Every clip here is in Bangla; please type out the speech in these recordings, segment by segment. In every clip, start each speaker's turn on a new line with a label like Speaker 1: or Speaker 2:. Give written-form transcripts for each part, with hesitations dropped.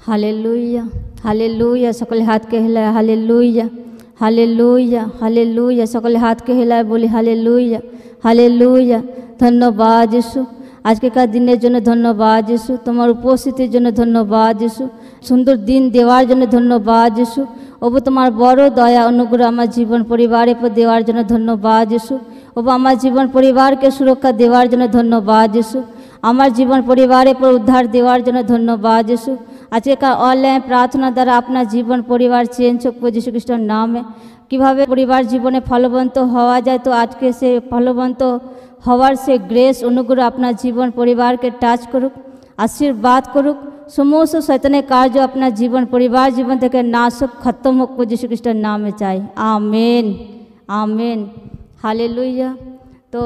Speaker 1: हालेलुया हालेलुया सकल हाथ के हिलाए हालेलुया हालेलुया हालेलुया सकल हाथ के हिलाए बोली हालेलुया हालेलुया। धन्यवाद यीशु আজকেকার দিনের জন্য ধন্যবাদ যিশু, তোমার উপস্থিতির জন্য ধন্যবাদ যিশু, সুন্দর দিন দেওয়ার জন্য ধন্যবাদ যিশু। ওবু তোমার বড় দয়া অনুগ্রহ আমার জীবন পরিবারের উপর দেওয়ার জন্য ধন্যবাদ যিশু। ওবু আমার জীবন পরিবারকে সুরক্ষা দেওয়ার জন্য ধন্যবাদ যিশু। আমার জীবন পরিবারের উপর উদ্ধার দেওয়ার জন্য ধন্যবাদ যিশু। আজকেকার অনলাইন প্রার্থনা দ্বারা আপনার জীবন পরিবার চেঞ্জ হোক যিশু খ্রিস্টের নামে। কিভাবে পরিবার জীবনে ফলবন্ত হওয়া যায়, তো আজকে সে ফলবন্ত হওয়ার সে গ্রেস অনুগ্রহ আপনার জীবন পরিবারকে টাচ করুক, আশীর্বাদ করুক। সমস্ত শয়তানের কার্য আপনার জীবন পরিবার জীবন থেকে নাশ হোক, খতম হোক যিশু খ্রিস্টের নামে চাই। Amen amen hallelujah. তো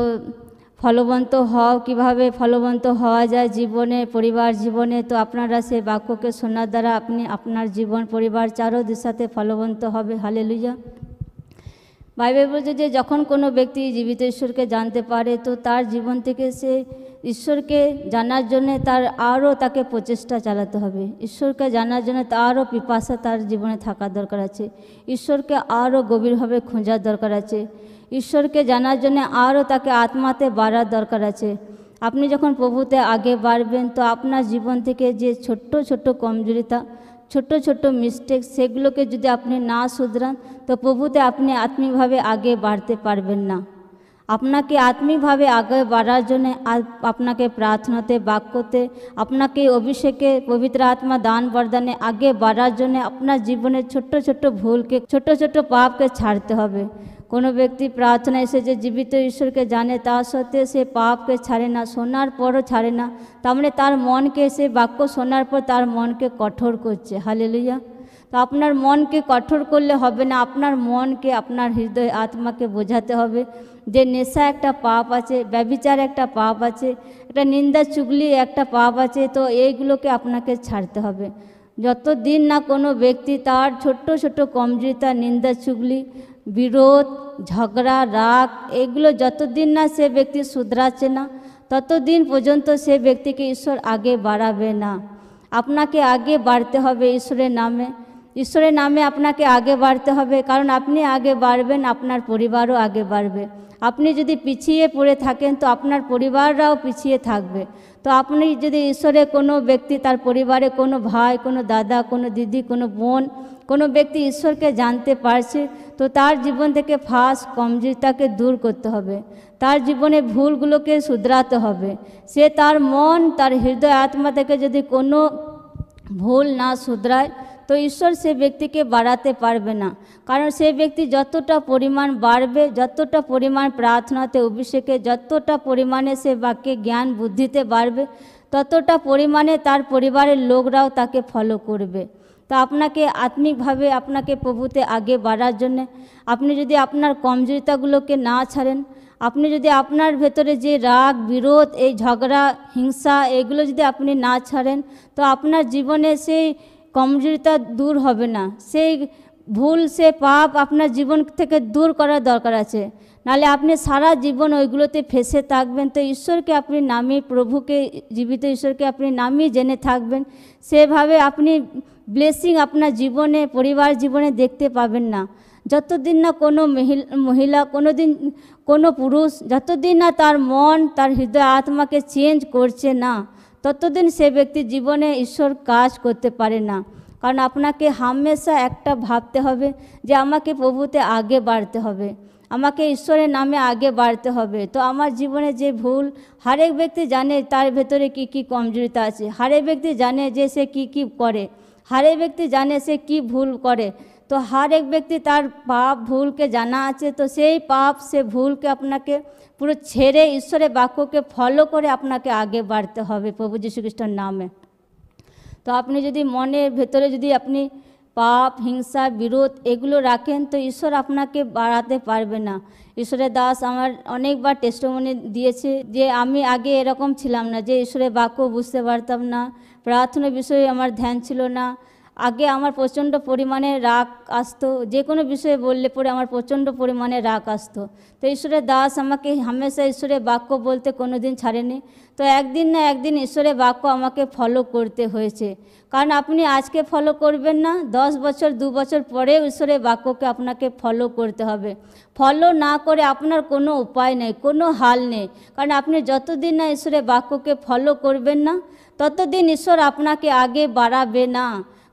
Speaker 1: ফলবন্ত হও, কীভাবে ফলবন্ত হওয়া যায় জীবনে পরিবার জীবনে, তো আপনারা সে বাক্যকে শোনার দ্বারা আপনি আপনার জীবন পরিবার চারো দিশাতে ফলবন্ত হবে। হালেলুয়া। বাইবেল বলছে যে যখন কোনো ব্যক্তি জীবিত ঈশ্বরকে জানতে পারে, তো তার জীবন থেকে সে ঈশ্বরকে জানার জন্যে তার আরও তাকে প্রচেষ্টা চালাতে হবে। ঈশ্বরকে জানার জন্য আরও পিপাসা তার জীবনে থাকার দরকার আছে। ঈশ্বরকে আরও গভীরভাবে খোঁজার দরকার আছে। ঈশ্বরকে জানার জন্য আরও তাকে আত্মাতে বাড়ার দরকার আছে। আপনি যখন প্রভুতে আগে বাড়বেন, তো আপনার জীবন থেকে যে ছোট্ট ছোট্ট কমজোরিতা, ছোট্ট ছোট্ট মিস্টেক, সেগুলোকে যদি আপনি না শুধরান, তো প্রভুতে আপনি আত্মিকভাবে আগে বাড়তে পারবেন না। আপনাকে আত্মিকভাবে আগে বাড়ার জন্য আপনাকে প্রার্থনাতে, বাক্যতে, আপনাকে অভিষেকে, পবিত্র আত্মা দান বরদানে আগে বাড়ার জন্য আপনার জীবনের ছোট্ট ছোট্ট ভুলকে, ছোট্ট ছোট্ট পাপকে ছাড়তে হবে। কোনো ব্যক্তি প্রার্থনা এসে যে জীবিত ঈশ্বরকে জানে, তা সত্ত্বেও সে পাপকে ছাড়ে না, শোনার পরও ছাড়ে না, তার মানে তার মনকে, সে বাক্য শোনার পর তার মনকে কঠোর করছে। হালেলুয়া। তো আপনার মনকে কঠোর করলে হবে না, আপনার মনকে, আপনার হৃদয় আত্মাকে বোঝাতে হবে যে নেশা একটা পাপ আছে, ব্যভিচার একটা পাপ আছে, একটা নিন্দা চুগলি একটা পাপ আছে, তো এইগুলোকে আপনাকে ছাড়তে হবে। যতদিন না কোনো ব্যক্তি তার ছোট্ট ছোট্ট কমজোরিতা, নিন্দা চুগলি, বিরোধ, ঝগড়া, রাগ, এগুলো যতদিন না সে ব্যক্তি শুধরাচ্ছে না, ততদিন পর্যন্ত সে ব্যক্তিকে ঈশ্বর আগে বাড়াবে না। আপনাকে আগে বাড়তে হবে ঈশ্বরের নামে। ঈশ্বরের নামে আপনাকে আগে বাড়তে হবে, কারণ আপনি আগে বাড়বেন, আপনার পরিবারও আগে বাড়বে। আপনি যদি পিছিয়ে পড়ে থাকেন, তো আপনার পরিবাররাও পিছিয়ে থাকবে। তো আপনি যদি ঈশ্বরের কোনো ব্যক্তি, তার পরিবারে কোনো ভাই, কোনো দাদা, কোনো দিদি, কোনো বোন, কোনো ব্যক্তি ঈশ্বরকে জানতে পারছে, তো তার জীবন থেকে ফাঁস কমজোরিতাকে দূর করতে হবে, তার জীবনে ভুলগুলোকে শুধরাতে হবে। সে তার মন, তার হৃদয় আত্মা থেকে যদি কোনো ভুল না শুধরায়, তো ঈশ্বর সে ব্যক্তিকে বাড়াতে পারবে না। কারণ সে ব্যক্তি যতটা পরিমাণ বাড়বে, যতটা পরিমাণ প্রার্থনাতে, অভিষেকে, যতটা পরিমাণে সে বাক্যে জ্ঞান বুদ্ধিতে বাড়বে, ততটা পরিমাণে তার পরিবারের লোকরাও তাকে ফলো করবে। তো আপনাকে আত্মিকভাবে আপনাকে প্রভুতে আগে বাড়ার জন্যে আপনি যদি আপনার কমজোরিতাগুলোকে না ছাড়েন, আপনি যদি আপনার ভেতরে যে রাগ, বিরোধ, এই ঝগড়া, হিংসা, এগুলো যদি আপনি না ছাড়েন, তো আপনার জীবনে সেই কমজোরিতা দূর হবে না। সেই ভুল, সে পাপ আপনার জীবন থেকে দূর করার দরকার আছে, নাহলে আপনি সারা জীবন ওইগুলোতে ফেসে থাকবেন। তো ঈশ্বরকে আপনি নামিয়ে, প্রভুকে, জীবিত ঈশ্বরকে আপনি নামিয়ে জেনে থাকবেন, সেভাবে আপনি ব্লেসিং আপনার জীবনে, পরিবার জীবনে দেখতে পাবেন না। যতদিন না কোনো মহিলা, কোনো পুরুষ, যতদিন না তার মন, তার হৃদয় আত্মাকে চেঞ্জ করছে না, ততদিন সে ব্যক্তির জীবনে ঈশ্বর কাজ করতে পারে না। কারণ আপনাকে হামেশা একটা ভাবতে হবে যে আমাকে প্রভুতে আগে বাড়তে হবে, আমাকে ঈশ্বরের নামে আগে বাড়তে হবে। তো আমার জীবনে যে ভুল, হরেক ব্যক্তি জানে তার ভেতরে কি কি কমজোরিতা আছে, হরেক ব্যক্তি জানে যে সে কি কি করে, হরেক ব্যক্তি জানে সে কি ভুল করে। তো হর এক ব্যক্তি তার পাপ ভুলকে জানা আছে, তো সেই পাপ, সে ভুলকে আপনাকে পুরো ছেড়ে ঈশ্বরের বাক্যকে ফলো করে আপনাকে আগে বাড়তে হবে প্রভু যীশু খ্রিস্টের নামে। তো আপনি যদি মনের ভেতরে যদি আপনি পাপ, হিংসা, বিরোধ এগুলো রাখেন, তো ঈশ্বর আপনাকে বাড়াতে পারবে না। ঈশ্বরের দাস আমার অনেকবার টেস্টিমনি দিয়েছে যে আমি আগে এরকম ছিলাম না, যে ঈশ্বরের বাক্য বুঝতে পারতাম না, প্রার্থনার বিষয়ে আমার ধ্যান ছিল না, আগে আমার প্রচণ্ড পরিমাণে রাগ আসতো, যে কোনো বিষয়ে বললে পরে আমার প্রচণ্ড পরিমাণে রাগ আসতো। তো ঈশ্বরের দাস আমাকে হামেশা ঈশ্বরের বাক্য বলতে কোনো দিন ছাড়েনি। তো একদিন না একদিন ঈশ্বরের বাক্য আমাকে ফলো করতে হয়েছে, কারণ আপনি আজকে ফলো করবেন না, 10 বছর 2 বছর পরে ঈশ্বরের বাক্যকে আপনাকে ফলো করতে হবে। ফলো না করে আপনার কোনো উপায় নেই, কোনো হাল নেই, কারণ আপনি যতদিন না ঈশ্বরের বাক্যকে ফলো করবেন না ততদিন ঈশ্বর আপনাকে আগে বাড়াবে না।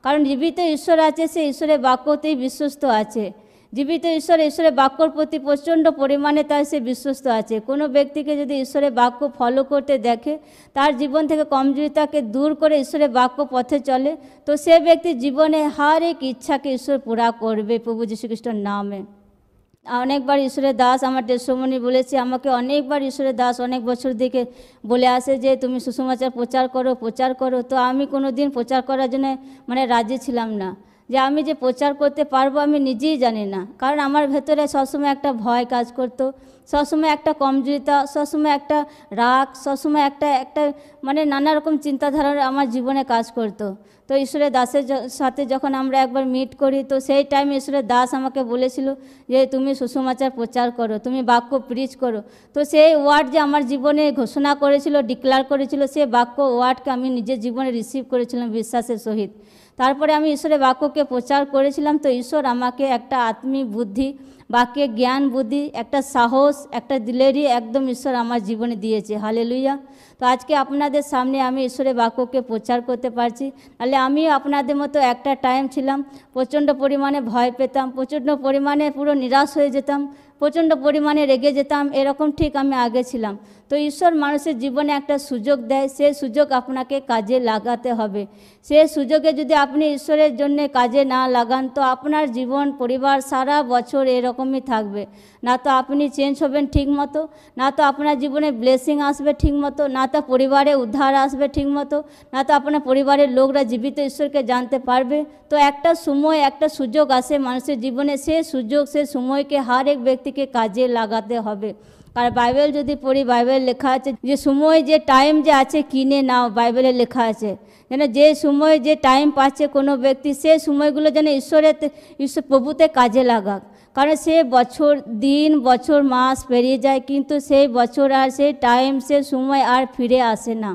Speaker 1: কারণ জীবিত ঈশ্বর আছে, সে ঈশ্বরের বাক্যতেই বিশ্বস্ত আছে। জীবিত ঈশ্বরের বাক্যর প্রতি প্রচণ্ড পরিমাণে তার সে বিশ্বস্ত আছে। কোনো ব্যক্তিকে যদি ঈশ্বরের বাক্য ফলো করতে দেখে, তার জীবন থেকে কমজোরিতাকে দূর করে ঈশ্বরের বাক্য পথে চলে, তো সে ব্যক্তির জীবনে হর এক ইচ্ছাকে ঈশ্বর পুরা করবে প্রভু যীশু খ্রিস্টের নামে। অনেকবার ঈশ্বরের দাস আমার টেস্টিমনি বলেছে, আমাকে অনেকবার ঈশ্বরের দাস অনেক বছর থেকে বলে আসে যে তুমি সুসমাচার প্রচার করো। তো আমি কোনো দিন প্রচার করার জন্য রাজি ছিলাম না, যে আমি যে প্রচার করতে পারবো আমি নিজেই জানি না। কারণ আমার ভেতরে সবসময় একটা ভয় কাজ করতো, সবসময় একটা কমজোরিতা, সবসময় একটা রাগ, সবসময় একটা নানা রকম চিন্তাধারা আমার জীবনে কাজ করতো। তো ঈশ্বরের দাসের সাথে যখন আমরা একবার মিট করি, তো সেই টাইমে ঈশ্বরের দাস আমাকে বলেছিল যে তুমি সুসমাচার প্রচার করো, তুমি বাক্য প্রিচ করো। তো সেই ওয়ার্ড যে আমার জীবনে ঘোষণা করেছিল, ডিক্লেয়ার করেছিল, সেই বাক্য ওয়ার্ডকে আমি নিজের জীবনে রিসিভ করেছিলাম বিশ্বাসের সহিত। তারপরে আমি ঈশ্বরের বাক্যকে প্রচার করেছিলাম। তো ঈশ্বর আমাকে একটা আত্মিক বুদ্ধি, বাক্যে জ্ঞান বুদ্ধি, একটা সাহস, একটা দিলেরই একদম ঈশ্বর আমার জীবনে দিয়েছে। হালেলুয়া। তো আজকে আপনাদের সামনে আমি ঈশ্বরের বাক্যকে প্রচার করতে পারছি। তাহলে আমিও আপনাদের মতো একটা টাইম ছিলাম, প্রচণ্ড পরিমাণে ভয় পেতাম, প্রচণ্ড পরিমাণে পুরো নিরাশ হয়ে যেতাম, প্রচণ্ড পরিমাণে রেগে যেতাম, এরকম ঠিক আমি আগে ছিলাম। তো ঈশ্বর মানুষের জীবনে একটা সুযোগ দেয়, সেই সুযোগ আপনাকে কাজে লাগাতে হবে। সেই সুযোগে যদি আপনি ঈশ্বরের জন্য কাজে না লাগান, তো আপনার জীবন পরিবার সারা বছর এরকমই থাকবে। না তো আপনি চেঞ্জ হবেন ঠিক মতো, না তো আপনার জীবনে ব্লেসিং আসবে ঠিক মতো, না তো পরিবারে উদ্ধার আসবে ঠিক মতো, না তো আপনার পরিবারের লোকরা জীবিত ঈশ্বরকে জানতে পারবে। তো একটা সময়, একটা সুযোগ আসে মানুষের জীবনে, সেই সুযোগ, সেই সময়কে হর এক ব্যক্তিকে কাজে লাগাতে হবে। আর বাইবেল যদি পড়ি, বাইবেল লেখা আছে যে সময়, যে টাইম যে আছে কিনে নাও, বাইবেলে লেখা আছে যেন যে সময়, যে টাইম পাচ্ছে কোনো ব্যক্তি, সেই সময়গুলো যেন ঈশ্বর প্রভুতে কাজে লাগাক। কারণ সে বছর, দিন, বছর, মাস পেরিয়ে যায়, কিন্তু সেই বছর আর সেই টাইম, সে সময় আর ফিরে আসে না।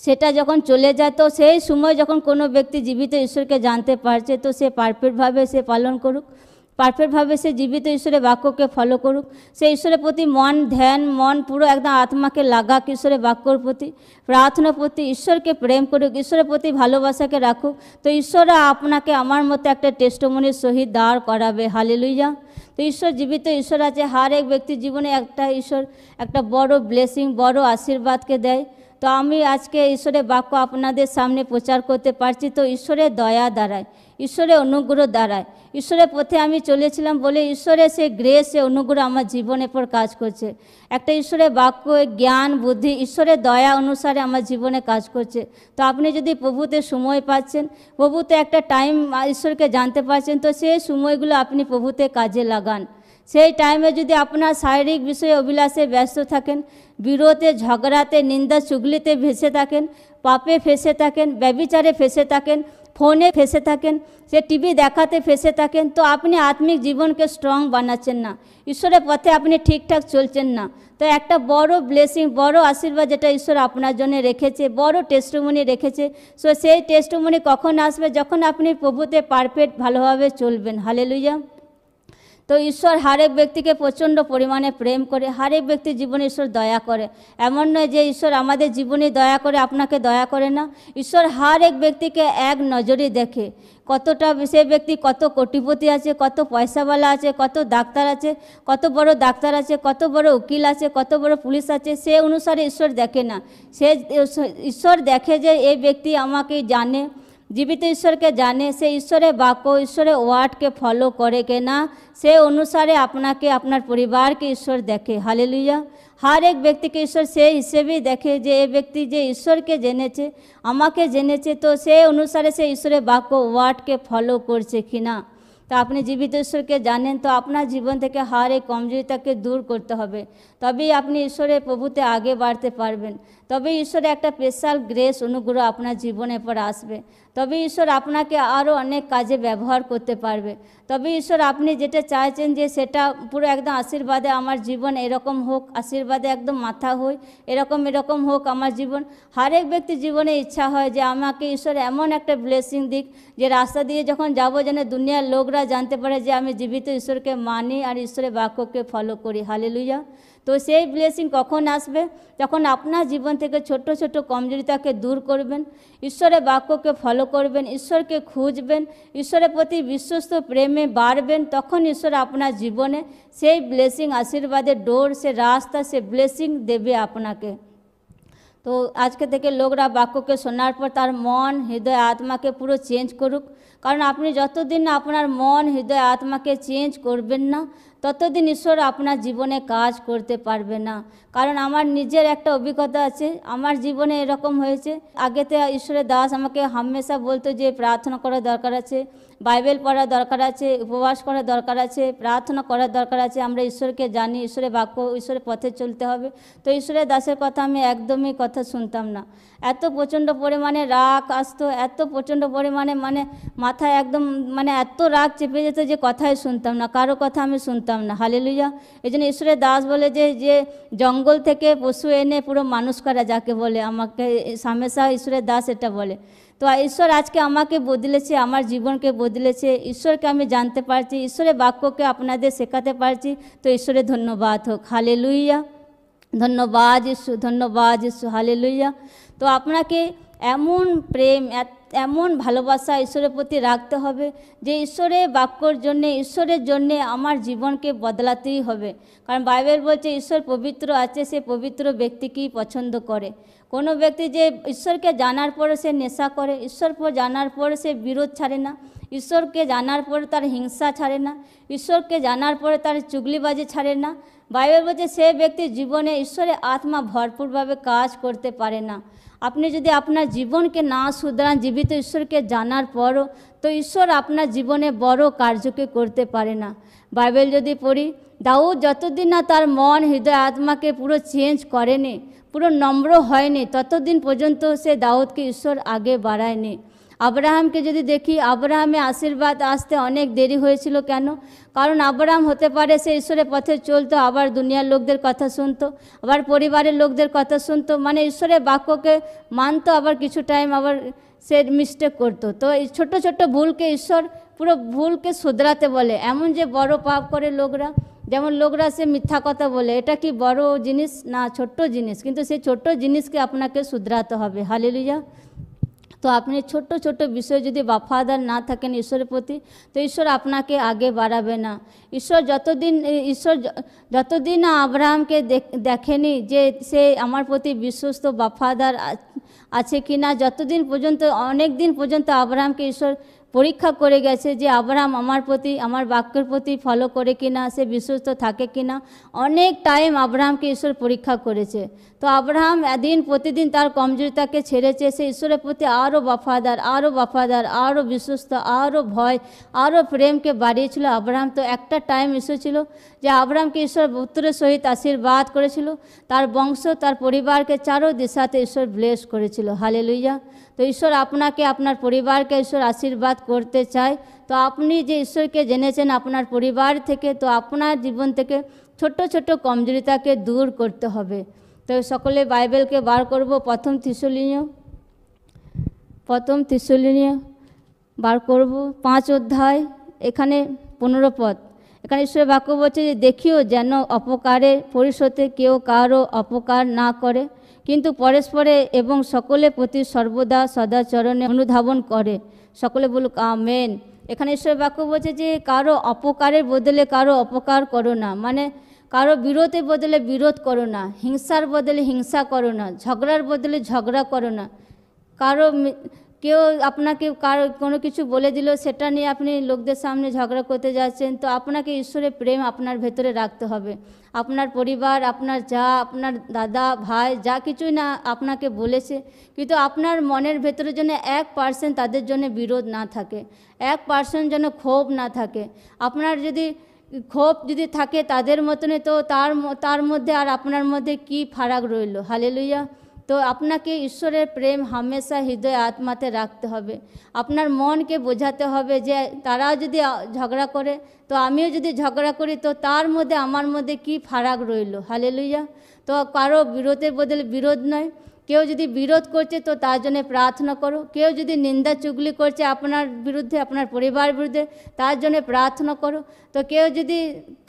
Speaker 1: সেটা যখন চলে যায়, তো সেই সময় যখন কোনো ব্যক্তি জীবিত ঈশ্বরকে জানতে পারছে, তো সে পারফেক্টভাবে সে পালন করুক, পারফেক্টভাবে সে জীবিত ঈশ্বরের বাক্যকে ফলো করুক, সে ঈশ্বরের প্রতি মন, ধ্যান, মন পুরো একদম আত্মাকে লাগাক ঈশ্বরের বাক্যর প্রতি, প্রার্থনার প্রতি, ঈশ্বরকে প্রেম করুক, ঈশ্বরের প্রতি ভালোবাসাকে রাখুক। তো ঈশ্বর আপনাকে আমার মতো একটা টেস্টিমনির সহিত দাঁড় করাবে। হালেলুয়া। তো ঈশ্বর জীবিত ঈশ্বর আছে, হর এক ব্যক্তির জীবনে একটা ঈশ্বর একটা বড় ব্লেসিং, বড় আশীর্বাদকে দেয়। তো আমি আজকে ঈশ্বরের বাক্য আপনাদের সামনে প্রচার করতে পারছি, তো ঈশ্বরের দয়া দ্বারায়, ঈশ্বরের অনুগ্রহ দ্বারায়, ঈশ্বরের পথে আমি চলেছিলাম বলে ঈশ্বরের সে গ্রেস, সে অনুগ্রহ আমার জীবনের পর কাজ করছে। একটা ঈশ্বরের বাক্য, জ্ঞান, বুদ্ধি, ঈশ্বরের দয়া অনুসারে আমার জীবনে কাজ করছে। তো আপনি যদি প্রভুতে সময় পাচ্ছেন, প্রভুতে একটা টাইম ঈশ্বরকে জানতে পারছেন, তো সেই সময়গুলো আপনি প্রভুতে কাজে লাগান। সেই টাইমে যদি আপনার শারীরিক বিষয়ে অভিলাষে ব্যস্ত থাকেন, বিরোধে, ঝগড়াতে, নিন্দা চুগলিতে ফেসে থাকেন, পাপে ফেসে থাকেন, ব্যভিচারে ফেসে থাকেন, ফোনে ফেসে থাকেন, সে টিভি দেখাতে ফেসে থাকেন, তো আপনি আত্মিক জীবনকে স্ট্রং বানাচ্ছেন না, ঈশ্বরের পথে আপনি ঠিকঠাক চলছেন না। তো একটা বড় ব্লেসিং, বড় আশীর্বাদ যেটা ঈশ্বর আপনার জন্য রেখেছে, বড় টেস্টিমনি রেখেছে, সো সেই টেস্টিমনি কখন আসবে? যখন আপনি প্রভুতে পারফেক্ট ভালোভাবে চলবেন। হালেলুয়া। তো ঈশ্বর হর এক ব্যক্তিকে প্রচণ্ড পরিমাণে প্রেম করে, হর এক ব্যক্তির জীবনে ঈশ্বর দয়া করে। এমন নয় যে ঈশ্বর আমাদের জীবনে দয়া করে, আপনাকে দয়া করে না। ঈশ্বর হর এক ব্যক্তিকে এক নজরে দেখে, কতটা সে ব্যক্তি কত কোটিপতি আছে, কত পয়সাওয়ালা আছে, কত ডাক্তার আছে, কত বড় ডাক্তার আছে, কত বড় উকিল আছে, কত বড় পুলিশ আছে, সে অনুসারে ঈশ্বর দেখে না। সে ঈশ্বর দেখে যে এই ব্যক্তি আমাকে জানে, জীবিত ঈশ্বরকে জানে, সে ঈশ্বরের বাক্য, ঈশ্বরের ওয়ার্ডকে ফলো করে কিনা, সে অনুসারে আপনাকে, আপনার পরিবারকে ঈশ্বর দেখে। হালেলুয়া। হর এক ব্যক্তিকে ঈশ্বর সেই হিসেবেই দেখে যে এই ব্যক্তি যে ঈশ্বরকে জেনেছে, আমাকে জেনেছে, তো সেই অনুসারে সে ঈশ্বরের বাক্য, ওয়ার্ডকে ফলো করছে কিনা। তো আপনি জীবিত ঈশ্বরকে জানেন, তো আপনার জীবন থেকে হর এক কমজোরিতাকে দূর করতে হবে, তবেই আপনি ঈশ্বরের প্রভুতে আগে বাড়তে পারবেন। তবে ঈশ্বরের একটা স্পেশাল গ্রেস অনুগ্রহ আপনার জীবনের পর আসবে, তবে ঈশ্বর আপনাকে আরও অনেক কাজে ব্যবহার করতে পারবে, তবে ঈশ্বর আপনি যেটা চাইছেন যে সেটা পুরো একদম আশীর্বাদে আমার জীবন এরকম হোক, আশীর্বাদে একদম মাথা হই, এরকম হোক আমার জীবন। হরেক ব্যক্তির জীবনে ইচ্ছা হয় যে আমাকে ঈশ্বর এমন একটা ব্লেসিং দিক যে রাস্তা দিয়ে যখন যাবো যেন দুনিয়ার লোকরা জানতে পারে যে আমি জীবিত ঈশ্বরকে মানি আর ঈশ্বরের বাক্যকে ফলো করি। হালেলুয়া। তো সেই ব্লেসিং কখন আসবে? যখন আপনার জীবন থেকে ছোট ছোট কমজোরিতাকে দূর করবেন, ঈশ্বরের বাক্যকে ফলো করবেন, ঈশ্বরকে খুঁজবেন, ঈশ্বরের প্রতি বিশ্বস্ত প্রেমে বাড়বেন, তখন ঈশ্বর আপনার জীবনে সেই ব্লেসিং, আশীর্বাদের ডোর, সে রাস্তা, সে ব্লেসিং দেবে আপনাকে। তো আজকে থেকে লোকরা বাক্যকে শোনার পর তার মন, হৃদয়, আত্মাকে পুরো চেঞ্জ করুক, কারণ আপনি যতদিন না আপনার মন, হৃদয়, আত্মাকে চেঞ্জ করবেন না ততদিন ঈশ্বর আপনার জীবনে কাজ করতে পারবে না। কারণ আমার নিজের একটা অভিজ্ঞতা আছে, আমার জীবনে এরকম হয়েছে। আগেতে ঈশ্বরের দাস আমাকে হামেশা বলতো যে প্রার্থনা করার দরকার আছে, বাইবেল পড়ার দরকার আছে, উপবাস করার দরকার আছে, প্রার্থনা করার দরকার আছে, আমরা ঈশ্বরকে জানি, ঈশ্বরের বাক্য, ঈশ্বরের পথে চলতে হবে। তো ঈশ্বরের দাসের কথা আমি একদমই কথা শুনতাম না। এত প্রচণ্ড পরিমাণে রাগ আসতো, এত প্রচণ্ড পরিমাণে মাথায় একদম এত রাগ চেপে যেত যে কথাই শুনতাম না, কারো কথা আমি শুনতাম না। হালেলুয়া। এই জন্য ঈশ্বরের দাস বলে যে জঙ্গল থেকে পশু এনে পুরো মানুষ করা যাকে বলে, আমাকে হামেশা ঈশ্বরের দাস এটা বলে। তো ঈশ্বর আজকে আমাকে বদলেছে, আমার জীবনকে বদলেছে, ঈশ্বরকে আমি জানতে পারছি, ঈশ্বরের বাক্যকে আপনাদের শেখাতে পারছি। তো ঈশ্বরের ধন্যবাদ হোক। হালেলুয়া। ধন্যবাদ যিশু, ধন্যবাদ যিশু। হালেলুয়া। তো আপনাকে এমন প্রেম, এমন ভালোবাসা ঈশ্বরের প্রতি রাখতে হবে যে ঈশ্বরের বাক্যর জন্যে, ঈশ্বরের জন্যে আমার জীবনকে বদলাতেই হবে। কারণ বাইবেল বলছে ঈশ্বর পবিত্র আছে, সে পবিত্র ব্যক্তিকেই পছন্দ করে। কোনো ব্যক্তি যে ঈশ্বরকে জানার পরে সে নেশা করে, ঈশ্বরকে জানার পরে সে বিরোধ ছাড়ে না, ঈশ্বরকে জানার পরে তার হিংসা ছাড়ে না, ঈশ্বরকে জানার পরে তার চুগলিবাজি ছাড়ে না, বাইবেল বলছে সে ব্যক্তির জীবনে ঈশ্বরের আত্মা ভরপুরভাবে কাজ করতে পারে না। আপনি যদি আপনার জীবনকে না শুধরান জীবিত ঈশ্বরকে জানার পরও, তো ঈশ্বর আপনার জীবনে বড় কার্যকে করতে পারে না। বাইবেল যদি পড়ি, দাউদ যতদিন না তার মন, হৃদয়, আত্মাকে পুরো চেঞ্জ করেনি, পুরো নম্র হয়নি, ততদিন পর্যন্ত সে দাউদকে ঈশ্বর আগে বাড়ায়নি। আব্রাহামকে যদি দেখি, আব্রাহামে আশীর্বাদ আসতে অনেক দেরি হয়েছিল। কেন? কারণ আব্রাহাম হতে পারে সে ঈশ্বরের পথে চলতো, আবার দুনিয়ার লোকদের কথা শুনতো, আবার পরিবারের লোকদের কথা শুনতো, ঈশ্বরের বাক্যকে মানতো, আবার কিছু টাইম আবার সে মিস্টেক করতো। তো এই ছোট ছোট ভুলকে ঈশ্বর পুরো ভুলকে শুধরাতে বলে। এমন যে বড় পাপ করে লোকরা, যেমন লোকরা সে মিথ্যা কথা বলে, এটা কি বড় জিনিস? না, ছোট্ট জিনিস, কিন্তু সেই ছোট্ট জিনিসকে আপনাকে শুধরাতে হবে। হালেলুয়া। তো আপনি ছোট ছোট বিষয়ে যদি বাফাদার না থাকেন ঈশ্বরের প্রতি, তো ঈশ্বর আপনাকে আগে বাড়াবে না। ঈশ্বর যতদিন না আব্রাহামকে দেখেনি যে সে আমার প্রতি বিশ্বস্ত বাফাদার আছে কি না, যতদিন পর্যন্ত, অনেক দিন পর্যন্ত আব্রাহামকে ঈশ্বর পরীক্ষা করে গেছে যে আব্রাহাম আমার প্রতি, আমার বাক্যের প্রতি ফলো করে কিনা, সে বিশ্বস্ত থাকে কিনা। অনেক টাইম আব্রাহামকে ঈশ্বর পরীক্ষা করেছে। তো আব্রাহাম দিন প্রতিদিন তার কমজোরিতাকে ছেড়েছে, সে ঈশ্বরের প্রতি আরও বাফাদার, আরও বিশ্বস্ত, আরও ভয়, আরও প্রেমকে বাড়িয়েছিল আব্রাহাম। তো একটা টাইম এসেছিল যে আব্রাহামকে ঈশ্বর পুত্রের সহিত আশীর্বাদ করেছিল, তার বংশ, তার পরিবারকে চারো দিশাতে ঈশ্বর ব্লেস করেছিল। হালেলুয়া। তো ঈশ্বর আপনাকে, আপনার পরিবারকে ঈশ্বর আশীর্বাদ করতে চায়। তো আপনি যে ঈশ্বরকে জেনেছেন আপনার পরিবার থেকে, তো আপনার জীবন থেকে ছোট ছোট কমজোরিতাকে দূর করতে হবে। তো সকলে বাইবেলকে বার করব, প্রথম থিসলুনীয় বার করব 5 অধ্যায়, এখানে 15 পদ। এখানে ঈশ্বরের বাক্য বলছে যে দেখিও যেন অপকারের পরিশোধে কেউ কারো অপকার না করে, কিন্তু পরস্পরে এবং সকলের প্রতি সর্বদা সদাচরণে অনুধাবন করে। সকলে বলুক আমেন। এখানে ঈশ্বরের বাক্য বলছে যে কারো অপকারের বদলে কারো অপকার করো না, কারো বিরোধের বদলে বিরোধ করো না, হিংসার বদলে হিংসা করো না, ঝগড়ার বদলে ঝগড়া করো না। কেউ আপনাকে কোনো কিছু বলে দিল, সেটা নিয়ে আপনি লোকদের সামনে ঝগড়া করতে যাচ্ছেন। তো আপনাকে ঈশ্বরের প্রেম আপনার ভেতরে রাখতে হবে। আপনার পরিবার, আপনার আপনার দাদা ভাই যা কিছুই না আপনাকে বলেছে, কিন্তু আপনার মনের ভেতরে যেন 1% তাদের জন্য বিরোধ না থাকে, 1% যেন ক্ষোভ না থাকে। আপনার যদি ক্ষোভ যদি থাকে তাদের মতনে, তো তার মধ্যে আর আপনার মধ্যে কি ফারাক রইল? হালেলুয়া। তো আপনাকে ঈশ্বরের প্রেম হামেশা হৃদয় আত্মাতে রাখতে হবে। আপনার মনকে বোঝাতে হবে যে তারাও যদি ঝগড়া করে তো আমিও যদি ঝগড়া করি তো তার মধ্যে আমার মধ্যে কি ফারাক রইল। হালেলুয়া। তো কারো বিরোধের বদলে বিরোধ নয়, কেউ যদি বিরোধ করছে তো তার জন্য প্রার্থনা করো, কেউ যদি নিন্দা চুগলি করছে আপনার বিরুদ্ধে, আপনার পরিবার বিরুদ্ধে, তার জন্য প্রার্থনা করো। তো কেউ যদি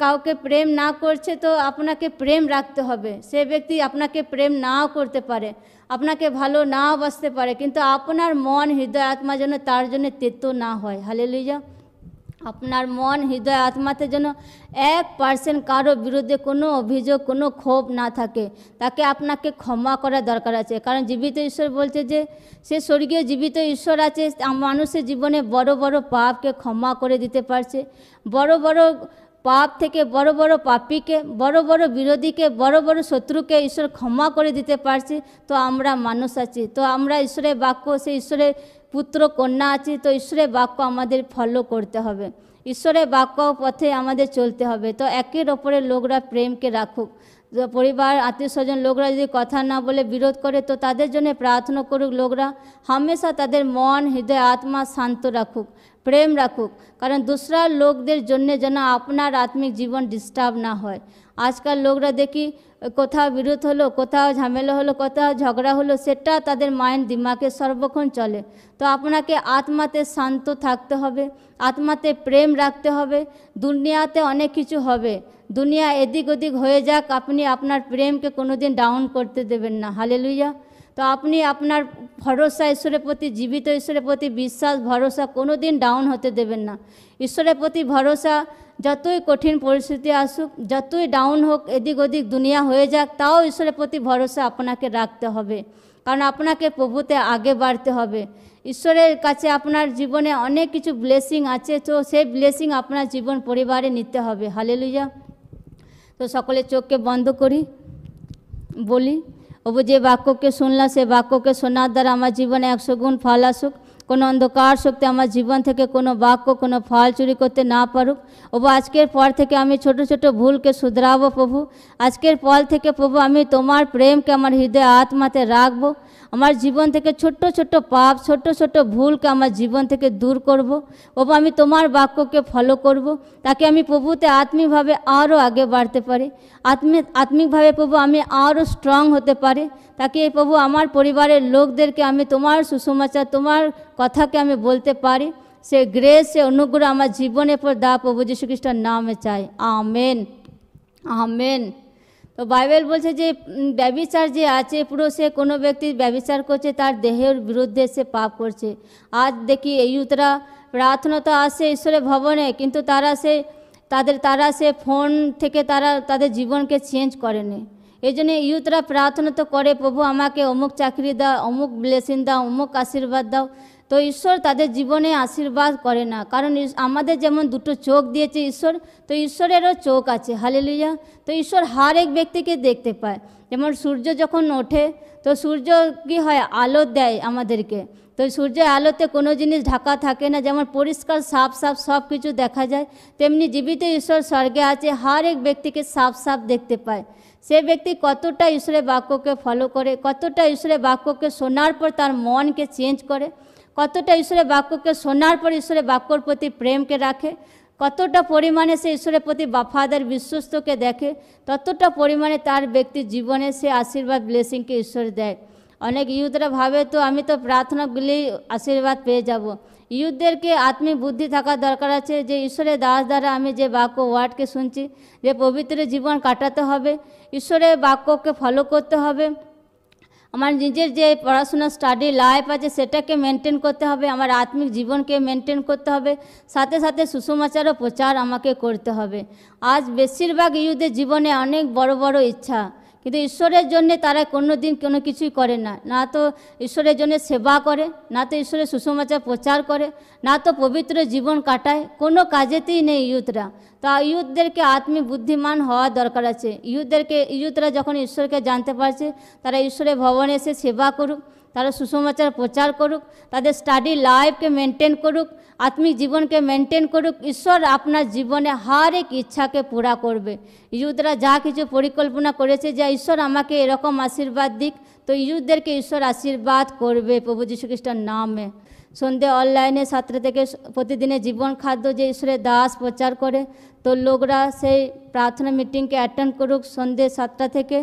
Speaker 1: কাউকে প্রেম না করছে তো আপনাকে প্রেম রাখতে হবে। সে ব্যক্তি আপনাকে প্রেম নাও করতে পারে, আপনাকে ভালো নাও বাসতে পারে, কিন্তু আপনার মন হৃদয় আত্মা যেন তার জন্য তেতো না হয়। হালেলুয়া। আপনার মন হৃদয় আত্মাতে যেন 1% কারো বিরুদ্ধে কোনো অভিযোগ, কোনো ক্ষোভ না থাকে। তাকে আপনাকে ক্ষমা করা দরকার আছে, কারণ জীবিত ঈশ্বর বলছে যে সে স্বর্গীয় জীবিত ঈশ্বর আছে, মানুষের জীবনে বড় বড় পাপকে ক্ষমা করে দিতে পারছে। বড় বড় পাপ থেকে বড় বড় পাপীকে, বড় বড় বিরোধীকে, বড় বড় শত্রুকে ঈশ্বর ক্ষমা করে দিতে পারছে। তো আমরা মানুষ আছি, তো আমরা ঈশ্বরের বাক্য, সে ঈশ্বরের পুত্র কন্যা আছি, তো ঈশ্বরের বাক্য আমাদের ফলো করতে হবে, ঈশ্বরের বাক্য পথে আমাদের চলতে হবে। তো একের ওপরে লোকরা প্রেমকে রাখুক। পরিবার আত্মীয় স্বজন লোকরা যদি কথা না বলে বিরোধ করে তো তাদের জন্য প্রার্থনা করুক। লোকরা হামেশা তাদের মন হৃদয় আত্মা শান্ত রাখুক, প্রেম রাখুক, কারণ दूसरा লোকদের জন্য যেন আপনার আত্মিক জীবন ডিস্টার্ব না হয়। আজকাল লোকরা দেখি কোথাও বিরোধ হলো, কোথাও ঝামেলা হলো, কোথাও ঝগড়া হলো, সেটা তাদের মাইন্ড দিমাগে সর্বক্ষণ চলে। তো আপনাকে আত্মাতে শান্ত থাকতে হবে, আত্মাতে প্রেম রাখতে হবে। দুনিয়াতে অনেক কিছু হবে, দুনিয়া এদিক ওদিক হয়ে যাক, আপনি আপনার প্রেমকে কোনোদিন ডাউন করতে দেবেন না। হালেলুয়া। তো আপনি আপনার ভরসা ঈশ্বরের প্রতি, জীবিত ঈশ্বরের প্রতি বিশ্বাস ভরসা কোনো দিন ডাউন হতে দেবেন না। ঈশ্বরের প্রতি ভরসা, যতই কঠিন পরিস্থিতি আসুক, যতই ডাউন হোক, এদিক ওদিক দুনিয়া হয়ে যাক, তাও ঈশ্বরের প্রতি ভরসা আপনাকে রাখতে হবে, কারণ আপনাকে প্রভুতে আগে বাড়তে হবে। ঈশ্বরের কাছে আপনার জীবনে অনেক কিছু ব্লেসিং আছে, তো সেই ব্লেসিং আপনার জীবন পরিবারে নিতে হবে। হালেলুয়া। তো সকলে চোখকে বন্ধ করি, বলি ওবু যে বাক্যকে শুনলাম সে বাক্যকে শোনার দ্বারা আমার জীবনে 100 গুণ ফল আসুক। কোনো অন্ধকার শক্তি আমার জীবন থেকে কোনো বাক্য, কোনো ফল চুরি করতে না পারুক। ওবু আজকের পর থেকে আমি ছোট ছোট ভুলকে শুধরাবো প্রভু। আজকের পর থেকে প্রভু আমি তোমার প্রেমকে আমার হৃদয় আত্মাতে রাখবো। আমার জীবন থেকে ছোট্ট ছোট্ট পাপ, ছোট্ট ছোট্ট ভুলকে আমার জীবন থেকে দূর করব। প্রভু আমি তোমার বাক্যকে ফলো করব, তাকে আমি প্রভুতে আত্মিকভাবে আরও আগে বাড়তে পারি। আত্মিকভাবে প্রভু আমি আরও স্ট্রং হতে পারি, তাকে প্রভু আমার পরিবারের লোকদেরকে আমি তোমার সুসমাচার, তোমার কথাকে আমি বলতে পারি। সে গ্রেস, সে অনুগ্রহ আমার জীবনের পর দাও প্রভু যীশু খ্রিস্টের নামে চাই। Amen, amen. তো বাইবেল বলছে যে ব্যভিচার যে আছে পুরো, সে কোনো ব্যক্তি ব্যভিচার করছে তার দেহের বিরুদ্ধে সে পাপ করছে। আজ দেখি এই ইউথরা প্রার্থনা তো আসে ঈশ্বরের ভবনে, কিন্তু তারা সে ফোন থেকে তারা তাদের জীবনকে চেঞ্জ করেনি। এই জন্য ইউথরা প্রার্থনা তো করে, প্রভু আমাকে অমুক চাকরি দাও, অমুক ব্লেসিং দাও, অমুক আশীর্বাদ দাও। তো ঈশ্বর তাদের জীবনে আশীর্বাদ করে না, কারণ আমাদের যেমন দুটো চোখ দিয়েছে ঈশ্বর, তো ঈশ্বরেরও চোখ আছে। হালেলুয়া। তো ঈশ্বর হর এক ব্যক্তিকে দেখতে পায়। যেমন সূর্য যখন ওঠে তো সূর্য কী হয়, আলো দেয় আমাদেরকে। তো সূর্যের আলোতে কোনো জিনিস ঢাকা থাকে না, যেমন পরিষ্কার সাফ সাফ সব কিছু দেখা যায়, তেমনি জীবিত ঈশ্বর স্বর্গে আছে, হর এক ব্যক্তিকে সাফ সাফ দেখতে পায়। সে ব্যক্তি কতটা ঈশ্বরের বাক্যকে ফলো করে, কতটা ঈশ্বরের বাক্যকে শোনার পর তার মনকে চেঞ্জ করে, কতটা ঈশ্বরের বাক্যকে শোনার পর ঈশ্বরের বাক্যর প্রতি প্রেমকে রাখে, কতটা পরিমাণে সে ঈশ্বরের প্রতি বাফাদার বিশ্বস্তকে দেখে, ততটা পরিমাণে তার ব্যক্তির জীবনে সে আশীর্বাদ ব্লেসিংকে ঈশ্বর দেয়। অনেক ইউথরা ভাবে তো আমি তো প্রার্থনা করলেই আশীর্বাদ পেয়ে যাব। ইউথদেরকে আত্মিক বুদ্ধি থাকা দরকার আছে যে ঈশ্বরের দাস দ্বারা আমি যে বাক্য ওয়ার্ডকে শুনছি, যে পবিত্র জীবন কাটাতে হবে, ঈশ্বরের বাক্যকে ফলো করতে হবে, আমার নিজের যে পড়াশোনা স্টাডি লাইফ আছে সেটাকে মেনটেন করতে হবে, আমার আত্মিক জীবনকে মেনটেন করতে হবে, সাথে সাথে সুসমাচারও প্রচার আমাকে করতে হবে। আজ বেশিরভাগ ইউথদের জীবনে অনেক বড় বড় ইচ্ছা, কিন্তু ঈশ্বরের জন্য তারা কোনো দিন কোনো কিছুই করে না। না তো ঈশ্বরের জন্য সেবা করে, না তো ঈশ্বরের সুসমাচার প্রচার করে, না তো পবিত্র জীবন কাটায়, কোনো কাজেতেই নেই ইউথরা। তা ইউথদেরকে আত্মিক বুদ্ধিমান হওয়া দরকার আছে। ইউথরা যখন ঈশ্বরকে জানতে পারছে, তারা ঈশ্বরের ভবনে এসে সেবা করুক, তারা সুসমাচার প্রচার করুক, তাদের স্টাডি লাইফকে মেনটেন করুক, আত্মিক জীবনকে মেনটেন করুক। ঈশ্বর আপনার জীবনে হর এক ইচ্ছাকে পুরা করবে। ইয়ুথরা যা কিছু পরিকল্পনা করেছে যে ঈশ্বর আমাকে এরকম আশীর্বাদ দিক, তো ইয়ুথদেরকে ঈশ্বর আশীর্বাদ করবে প্রভু যীশু খ্রিস্টের নামে। সন্ধ্যে অনলাইনে 7টা থেকে প্রতিদিনের জীবন খাদ্য যে ঈশ্বরের দাস প্রচার করে, তো লোকরা সেই প্রার্থনা মিটিংকে অ্যাটেন্ড করুক সন্ধ্যে 7টা থেকে।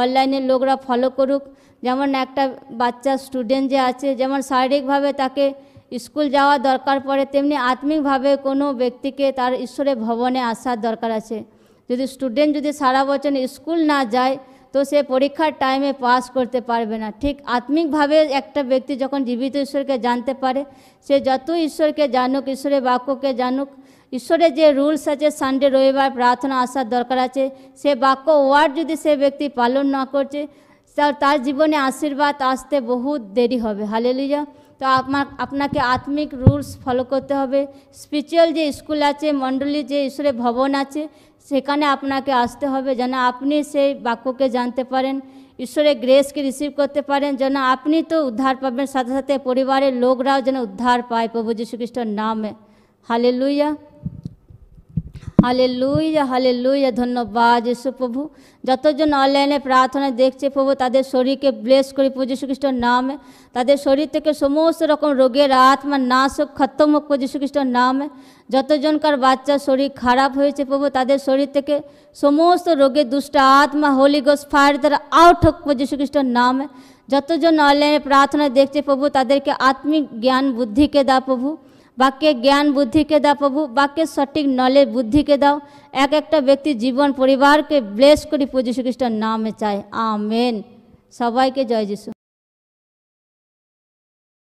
Speaker 1: অনলাইনে লোকরা ফলো করুক। যেমন একটা বাচ্চা স্টুডেন্ট যে আছে, যেমন শারীরিকভাবে তাকে স্কুল যাওয়া দরকার পড়ে, তেমনি আত্মিকভাবে কোনো ব্যক্তিকে তার ঈশ্বরের ভবনে আসার দরকার আছে। যদি স্টুডেন্ট যদি সারা বছর স্কুল না যায়, তো সে পরীক্ষার টাইমে পাস করতে পারবে না। ঠিক আত্মিকভাবে একটা ব্যক্তি যখন জীবিত ঈশ্বরকে জানতে পারে, সে যত ঈশ্বরকে জানুক, ঈশ্বরের বাক্যকে জানুক, ঈশ্বরের যে রুলস আছে সানডে রবিবার প্রার্থনা আসার দরকার আছে, সে বাক্য ওয়ার্ড যদি সে ব্যক্তি পালন না করছে, তার জীবনে আশীর্বাদ আসতে বহুত দেরি হবে। হালেলুয়া। তো আপনাকে আত্মিক রুলস ফলো করতে হবে। স্পিরিচুয়াল যে স্কুল আছে, মণ্ডলী যে ঈশ্বরের ভবন আছে, সেখানে আপনাকে আসতে হবে যেন আপনি সেই বাক্যকে জানতে পারেন, ঈশ্বরের গ্রেসকে রিসিভ করতে পারেন, যেন আপনি তো উদ্ধার পাবেন, সাথে সাথে পরিবারের লোকরাও যেন উদ্ধার পায় প্রভু যীশু খ্রিস্টের নামে। Hallelujah, hallelujah, hallelujah. ধন্যবাদ যীশু প্রভু। যতজন অনলাইনে প্রার্থনা দেখছে প্রভু, তাদের শরীরকে ব্লেস করি প্রভু যীশু খ্রিস্টের নামে। তাদের শরীর থেকে সমস্ত রকম রোগের আত্মা নাশ হোক, খতম হোক প্রভু যীশু খ্রিস্টের নামে। যতজনকার বাচ্চার শরীর খারাপ হয়েছে প্রভু, তাদের শরীর থেকে সমস্ত রোগের দুষ্ট আত্মা হোলি গোস্ট ফায়ার দ্বারা আউট হোক প্রভু যীশু খ্রিস্টের নামে। যতজন অনলাইনে প্রার্থনা দেখছে প্রভু, তাদেরকে আত্মিক জ্ঞান বুদ্ধিকে দাও প্রভু, বাক্যের জ্ঞান বুদ্ধিকে দাও প্রভু, বাক্যের সঠিক নলেজ বুদ্ধিকে দাও। এক একটা ব্যক্তি জীবন পরিবারকে ব্লেস করি প্রভু যীশু খ্রিস্টের নামে চাই। আমেন। সবাইকে জয় যীশু।